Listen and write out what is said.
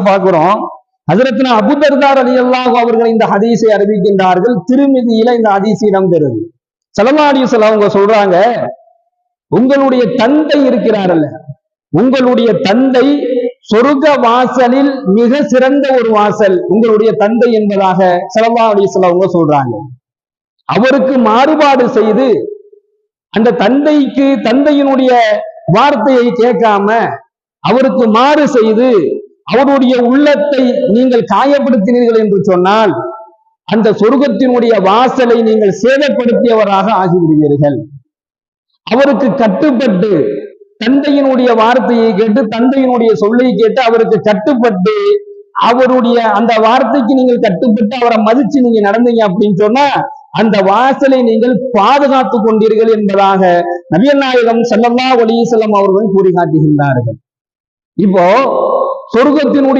பார்க்கிறோம். ஹஜ்ரத்னா அபூ தர்தா ரலியல்லாஹு அவர்கள் இந்த ஹதீஸை அறிவிக்கின்றார்கள். திருமிதியில இந்த ஹதீஸ் இடம்பெறுது. ஸல்லல்லாஹு அலைஹி வஸல்லம் அவங்க சொல்றாங்க, உங்களுடைய தந்தை இருக்கிறாரல்ல, உங்களுடைய தந்தை சொர்க்க வாசலில் மிக சிறந்த ஒரு வாசல் உங்களுடைய தந்தை என்பதாக ஸல்லல்லாஹு அலைஹி வஸல்லம் அவங்க சொல்றாங்க. அவருக்கு மாறுபாடு செய்து அந்த தந்தையினுடைய வார்த்தையை கேட்காம அவருக்கு மாறு செய்து அவருடைய உள்ளத்தை நீங்கள் காயப்படுத்தினீர்கள் என்று சொன்னால் அந்த சொர்க்கத்தினுடைய வாசலை நீங்கள் சேதப்படுத்தியவராக ஆகிவிடுவீர்கள். அவருக்கு கட்டுப்பட்டு தந்தையினுடைய வார்த்தையை கேட்டு தந்தையினுடைய சொல்லை கேட்டு அவருக்கு கட்டுப்பட்டு அவருடைய அந்த வார்த்தைக்கு நீங்கள் கட்டுப்பட்டு அவரை மதிச்சு நீங்க நடந்தீங்க அப்படின்னு சொன்னா அந்த வாசலை நீங்கள் பாதுகாத்து கொண்டீர்கள் என்பதாக நபிகள் நாயகம் ஸல்லல்லாஹு அலைஹி வஸல்லம் அவர்கள் கூறி காட்டுகின்றார்கள். இப்போ சொர்க்கத்தினுடைய